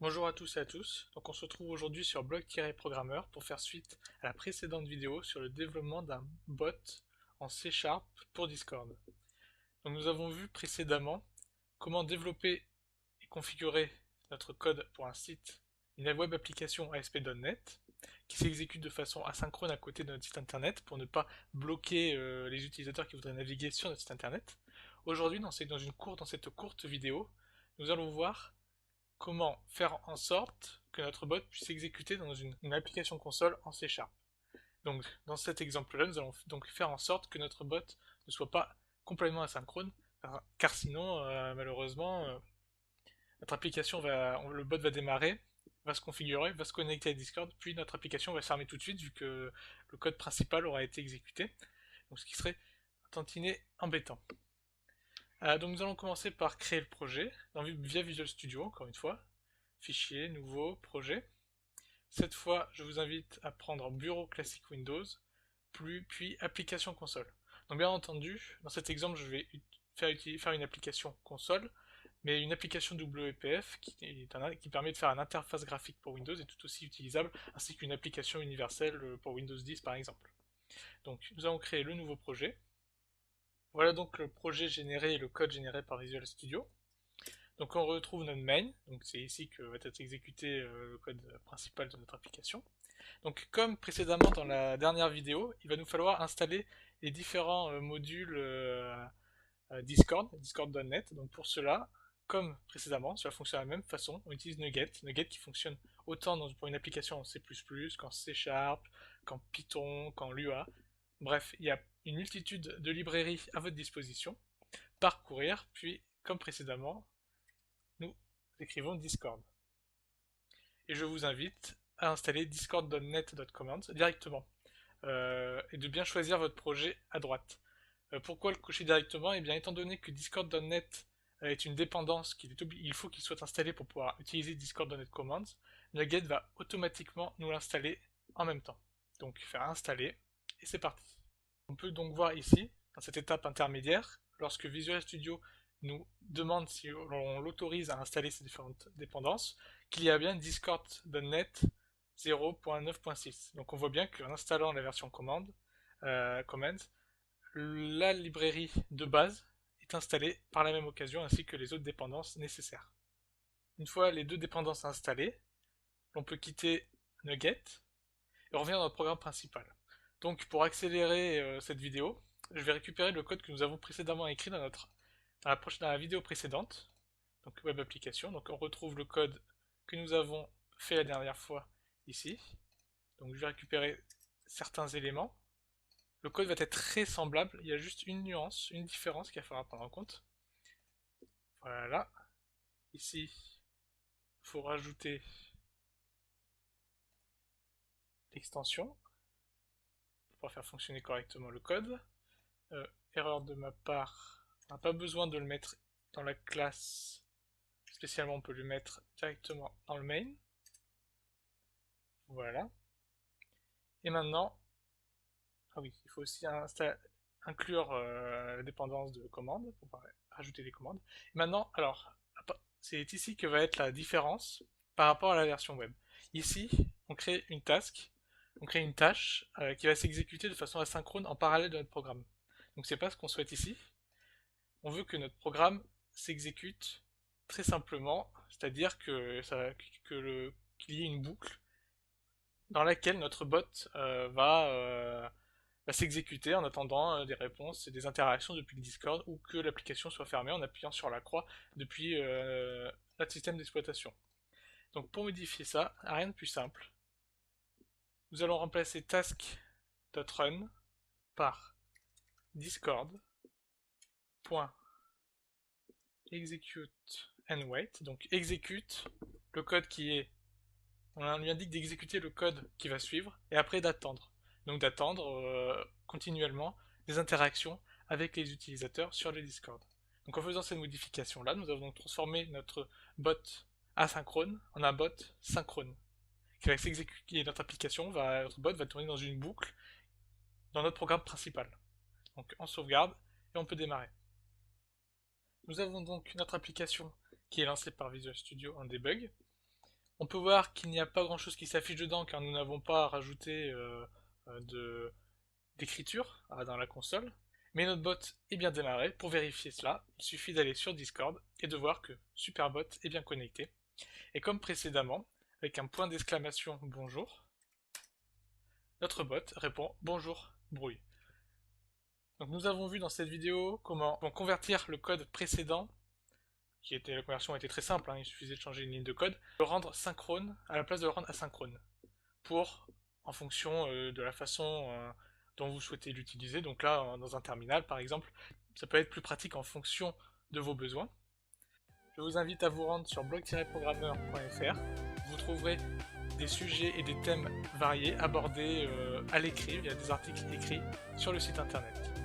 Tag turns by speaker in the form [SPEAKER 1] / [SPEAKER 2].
[SPEAKER 1] Bonjour à tous et à tous, donc on se retrouve aujourd'hui sur Blog-Programmeur pour faire suite à la précédente vidéo sur le développement d'un bot en C# pour Discord. Donc nous avons vu précédemment comment développer et configurer notre code pour un site, une web application ASP.NET qui s'exécute de façon asynchrone à côté de notre site internet pour ne pas bloquer les utilisateurs qui voudraient naviguer sur notre site internet. Aujourd'hui, dans cette courte vidéo, nous allons voir comment faire en sorte que notre bot puisse s'exécuter dans une application console en C#. Donc dans cet exemple-là, nous allons donc faire en sorte que notre bot ne soit pas complètement asynchrone, car sinon, malheureusement, notre application le bot va démarrer, va se configurer, va se connecter à Discord, puis notre application va se fermer tout de suite vu que le code principal aura été exécuté, donc ce qui serait un tantinet embêtant. Donc nous allons commencer par créer le projet via Visual Studio, encore une fois. Fichier, nouveau, projet. Cette fois, je vous invite à prendre Bureau classique Windows, puis Application console. Donc bien entendu, dans cet exemple, je vais faire une application console, mais une application WPF qui permet de faire une interface graphique pour Windows est tout aussi utilisable, ainsi qu'une application universelle pour Windows 10 par exemple. Donc nous allons créer le nouveau projet. Voilà donc le projet généré et le code généré par Visual Studio. Donc on retrouve notre main, donc c'est ici que va être exécuté le code principal de notre application. Donc comme précédemment dans la dernière vidéo, il va nous falloir installer les différents modules Discord, discord.net. Donc pour cela, comme précédemment, cela fonctionne de la même façon, on utilise Nuget qui fonctionne autant pour une application en C++, qu'en C#, qu'en Python, qu'en Lua. Bref, il y a une multitude de librairies à votre disposition. Parcourir, puis comme précédemment, nous écrivons Discord. Et je vous invite à installer discord.net.commands directement et de bien choisir votre projet à droite. Pourquoi le cocher directement? Eh bien, étant donné que discord.net est une dépendance il faut qu'il soit installé pour pouvoir utiliser discord.net commands, Nugget va automatiquement nous l'installer en même temps. Donc faire installer et c'est parti. On peut donc voir ici, dans cette étape intermédiaire, lorsque Visual Studio nous demande si on l'autorise à installer ces différentes dépendances, qu'il y a bien discord.net 0.9.6. Donc on voit bien qu'en installant la version commands, la librairie de base est installée par la même occasion ainsi que les autres dépendances nécessaires. Une fois les deux dépendances installées, on peut quitter Nugget et revenir dans notre programme principal. Donc pour accélérer cette vidéo, je vais récupérer le code que nous avons précédemment écrit dans la vidéo précédente, donc web application. Donc on retrouve le code que nous avons fait la dernière fois ici. Donc je vais récupérer certains éléments. Le code va être très semblable, il y a juste une nuance, une différence qu'il va falloir prendre en compte. Voilà. Ici, il faut rajouter l'extension pour pouvoir faire fonctionner correctement le code. Erreur de ma part, on n'a pas besoin de le mettre dans la classe spécialement, on peut le mettre directement dans le main. Voilà. Et maintenant, ah oui, il faut aussi inclure la dépendance de commandes pour pouvoir rajouter des commandes. Et maintenant, alors, c'est ici que va être la différence par rapport à la version web. Ici, on crée une tâche qui va s'exécuter de façon asynchrone en parallèle de notre programme. Donc c'est pas ce qu'on souhaite ici. On veut que notre programme s'exécute très simplement, c'est-à-dire qu'il y ait une boucle dans laquelle notre bot va s'exécuter en attendant des réponses et des interactions depuis le Discord ou que l'application soit fermée en appuyant sur la croix depuis notre système d'exploitation. Donc pour modifier ça, rien de plus simple. Nous allons remplacer task.run par discord.execute and wait. Donc exécute le code on lui indique d'exécuter le code qui va suivre et après d'attendre. Donc d'attendre continuellement des interactions avec les utilisateurs sur le Discord. Donc en faisant cette modification là, nous avons donc transformé notre bot asynchrone en un bot synchrone qui va s'exécuter. Notre bot va tourner dans une boucle dans notre programme principal. Donc on sauvegarde et on peut démarrer. Nous avons donc notre application qui est lancée par Visual Studio en debug. On peut voir qu'il n'y a pas grand chose qui s'affiche dedans car nous n'avons pas rajouté d'écriture dans la console. Mais notre bot est bien démarré. Pour vérifier cela, il suffit d'aller sur Discord et de voir que Superbot est bien connecté. Et comme précédemment, avec un point d'exclamation bonjour, notre bot répond bonjour brouille. Donc nous avons vu dans cette vidéo comment convertir le code précédent, la conversion était très simple, il suffisait de changer une ligne de code, le rendre synchrone à la place de le rendre asynchrone, en fonction de la façon dont vous souhaitez l'utiliser. Donc là, dans un terminal par exemple, ça peut être plus pratique en fonction de vos besoins. Je vous invite à vous rendre sur blog-programmeur.fr. Vous trouverez des sujets et des thèmes variés abordés à l'écrit via des articles écrits sur le site internet.